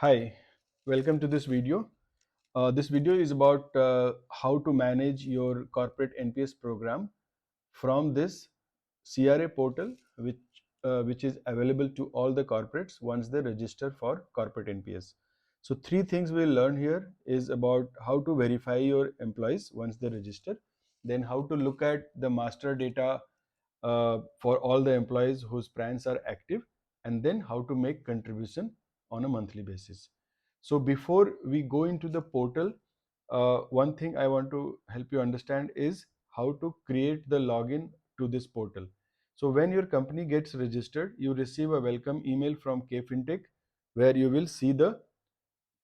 Hi, welcome to this video. This video is about how to manage your corporate NPS program from this CRA portal, which is available to all the corporates once they register for corporate NPS. So three things we'll learn here is about how to verify your employees once they register, then how to look at the master data for all the employees whose plans are active, and then how to make contribution on a monthly basis. So before we go into the portal, one thing I want to help you understand is how to create the login to this portal. So when your company gets registered, you receive a welcome email from KFintech where you will see the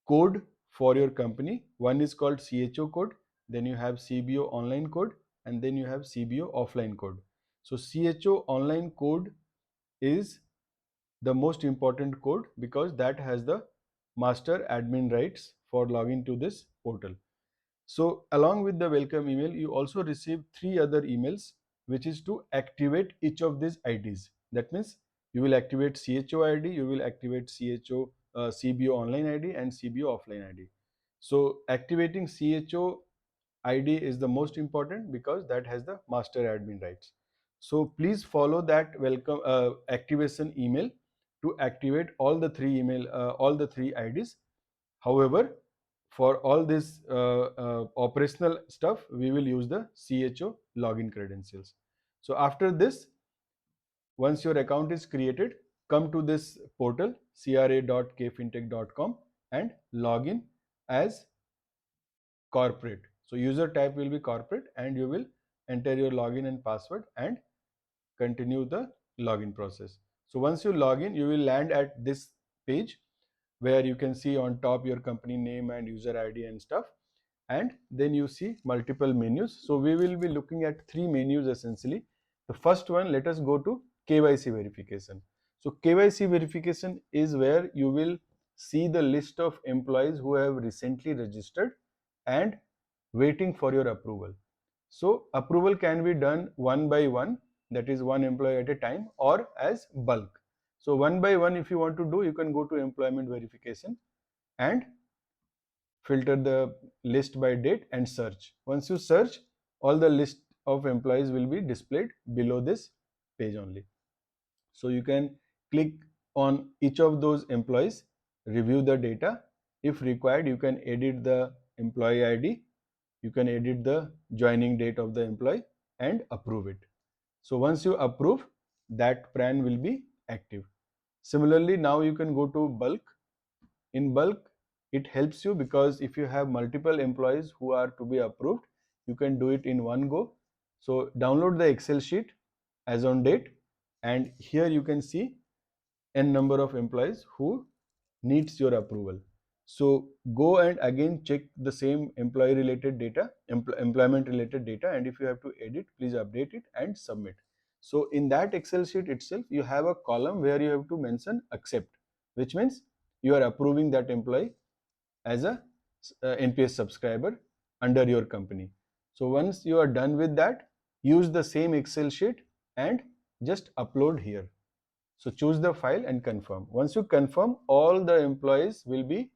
code for your company. One is called CHO code, then you have CBO online code, and then you have CBO offline code. So CHO online code is the most important code because that has the master admin rights for logging to this portal. So along with the welcome email, you also receive three other emails, which is to activate each of these IDs. That means you will activate CHO ID, you will activate CBO online ID and CBO offline ID. So activating CHO ID is the most important because that has the master admin rights. So please follow that welcome activation email to activate all the three IDs. However, for all this operational stuff, we will use the CHO login credentials. So after this, once your account is created, come to this portal cra.kfintech.com and log in as corporate. So user type will be corporate and you will enter your login and password and continue the login process. So once you log in, you will land at this page where you can see on top your company name and user ID and stuff. And then you see multiple menus. So we will be looking at three menus essentially. The first one, let us go to KYC verification. So KYC verification is where you will see the list of employees who have recently registered and waiting for your approval. So approval can be done one by one, that is one employee at a time, or as bulk. So one by one, if you want to do, you can go to employment verification and filter the list by date and search. Once you search, all the list of employees will be displayed below this page only. So you can click on each of those employees, review the data. If required, you can edit the employee ID, you can edit the joining date of the employee and approve it. So once you approve, that plan will be active. Similarly, now you can go to bulk. In bulk, it helps you because if you have multiple employees who are to be approved, you can do it in one go. So download the Excel sheet as on date, and here you can see n number of employees who needs your approval. So go and again check the same employee related data, employment related data, and if you have to edit, please update it and submit. So in that Excel sheet itself, you have a column where you have to mention accept, which means you are approving that employee as a NPS subscriber under your company. So once you are done with that, use the same Excel sheet and just upload here. So choose the file and confirm. Once you confirm, all the employees will be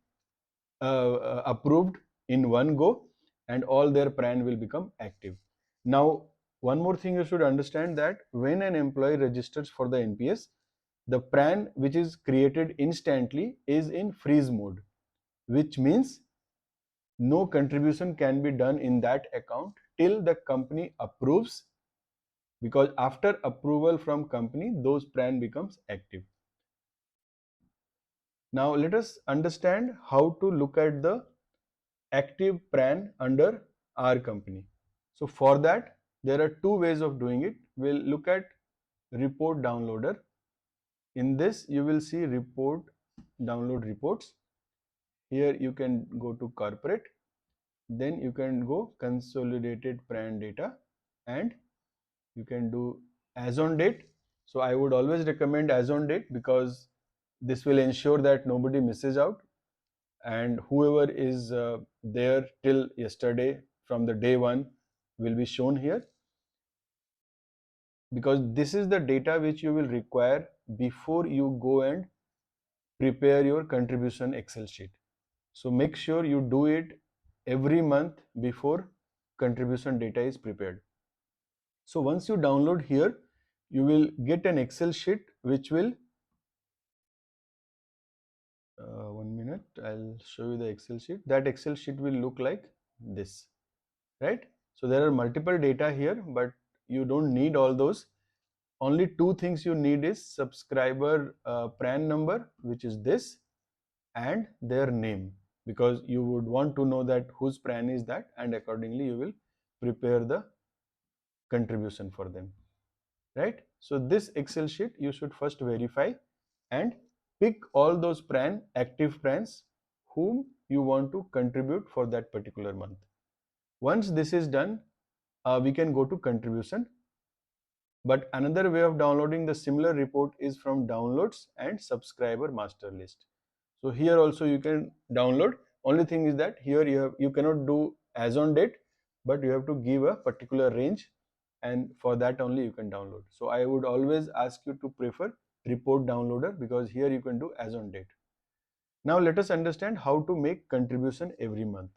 approved in one go and all their PRAN will become active. Now, one more thing you should understand that when an employee registers for the NPS, the PRAN which is created instantly is in freeze mode, which means no contribution can be done in that account till the company approves, because after approval from company, those PRAN becomes active. Now let us understand how to look at the active PRAN under our company. So for that, there are two ways of doing it. We'll look at report downloader. In this, you will see report, download reports. Here you can go to corporate, then you can go consolidated PRAN data and you can do as on date. So I would always recommend as on date because this will ensure that nobody misses out and whoever is there till yesterday from the day one will be shown here, because this is the data which you will require before you go and prepare your contribution Excel sheet. So make sure you do it every month before contribution data is prepared. So once you download here, you will get an Excel sheet which will, 1 minute, I'll show you the Excel sheet. That Excel sheet will look like this, right? So there are multiple data here, but you don't need all those. Only two things you need is subscriber PRAN number, which is this, and their name, because you would want to know that whose PRAN is that, and accordingly you will prepare the contribution for them, right? So this Excel sheet you should first verify and pick all those active PRANs whom you want to contribute for that particular month. Once this is done, we can go to contribution. But another way of downloading the similar report is from downloads and subscriber master list. So here also you can download. Only thing is that here you cannot do as on date, but you have to give a particular range, and for that only you can download. So I would always ask you to prefer report downloader, because here you can do as on date. Now let us understand how to make contribution every month.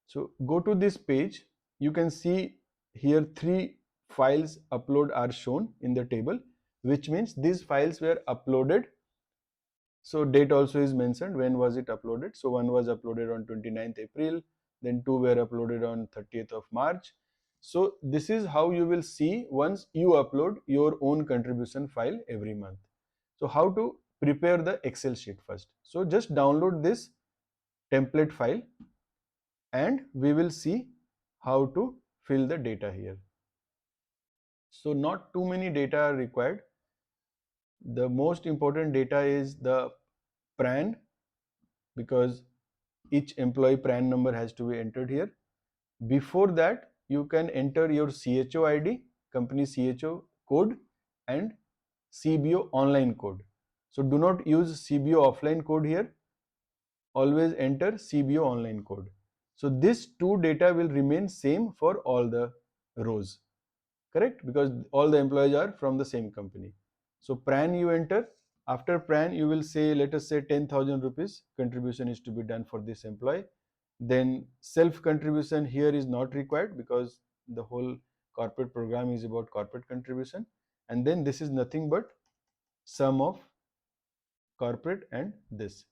So go to this page. You can see here 3 files upload are shown in the table, which means these files were uploaded. So date also is mentioned, when was it uploaded. So one was uploaded on 29th April, then 2 were uploaded on 30th of March. So this is how you will see once you upload your own contribution file every month. So how to prepare the Excel sheet first. So just download this template file and we will see how to fill the data here. So not too many data are required. The most important data is the PRAN, because each employee PRAN number has to be entered here. Before that, you can enter your CHO ID, company CHO code, and CBO online code. So do not use CBO offline code here. Always enter CBO online code. So this two data will remain same for all the rows, correct? Because all the employees are from the same company. So PRAN you enter. After PRAN, you will say, let us say 10,000 rupees contribution is to be done for this employee. Then self contribution here is not required, because the whole corporate program is about corporate contribution. And then this is nothing but sum of corporate and this.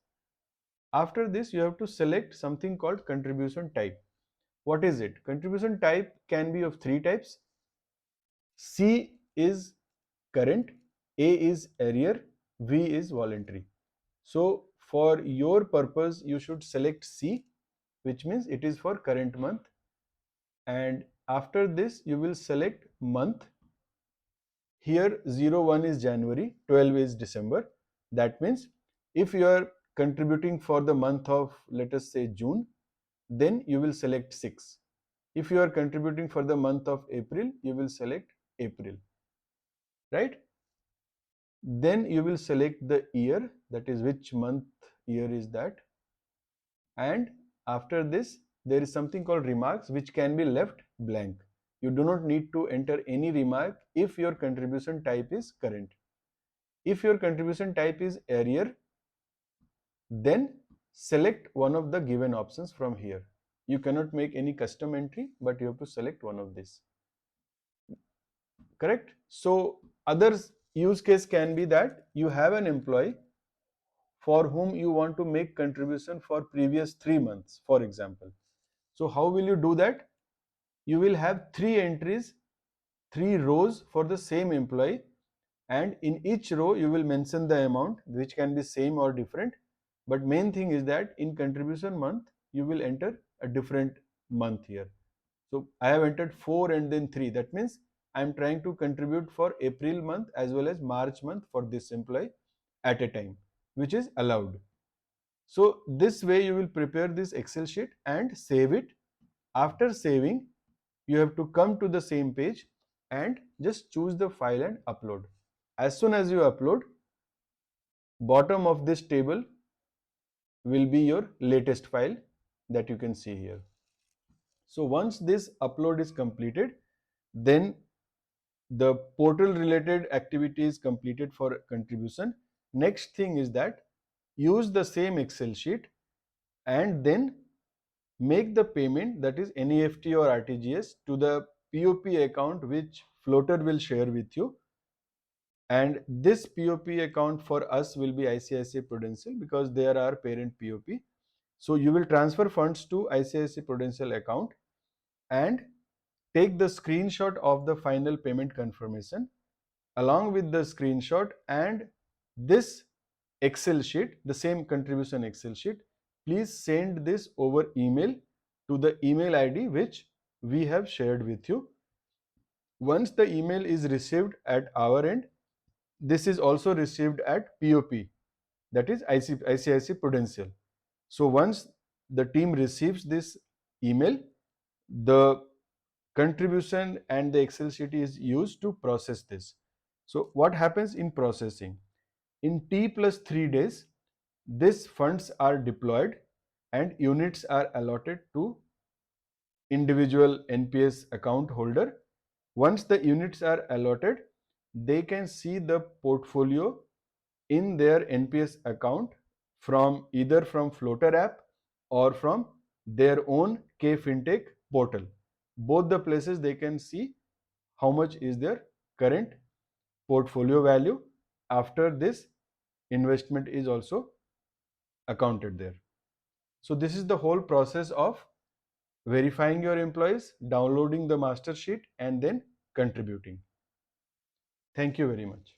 After this, you have to select something called contribution type. What is it? Contribution type can be of 3 types. C is current, A is arrear, V is voluntary. So for your purpose, you should select C, which means it is for current month. And after this, you will select month. Here 01 is January, 12 is December. That means if you are contributing for the month of, let us say, June, then you will select 6. If you are contributing for the month of April, you will select April, right? Then you will select the year, that is which month year is that. And after this, there is something called remarks, which can be left blank. You do not need to enter any remark if your contribution type is current. If your contribution type is arrear, then select one of the given options from here. You cannot make any custom entry, but you have to select one of these. Correct? So other use case can be that you have an employee for whom you want to make contribution for previous 3 months, for example. So how will you do that? You will have 3 entries, 3 rows for the same employee, and in each row you will mention the amount, which can be same or different. But main thing is that in contribution month, you will enter a different month here. So I have entered 4 and then 3. That means I am trying to contribute for April month as well as March month for this employee at a time, which is allowed. So this way you will prepare this Excel sheet and save it. After saving, you have to come to the same page and just choose the file and upload. As soon as you upload, bottom of this table will be your latest file that you can see here. So once this upload is completed, then the portal related activity is completed for contribution. Next thing is that use the same Excel sheet and then make the payment, that is NEFT or RTGS, to the POP account which Floatr will share with you. And this POP account for us will be ICICI Prudential because they are our parent POP. So you will transfer funds to ICICI Prudential account and take the screenshot of the final payment confirmation along with the screenshot and this Excel sheet, the same contribution Excel sheet. Please send this over email to the email ID which we have shared with you. Once the email is received at our end, this is also received at POP, that is ICICI Prudential. So once the team receives this email, the contribution and the Excel sheet is used to process this. So what happens in processing? In T plus 3 days, these funds are deployed and units are allotted to individual NPS account holder. Once the units are allotted, they can see the portfolio in their NPS account from either from Floatr app or from their own K FinTech portal. Both the places they can see how much is their current portfolio value after this investment is also accounted there. So this is the whole process of verifying your employees, downloading the master sheet and then contributing. Thank you very much.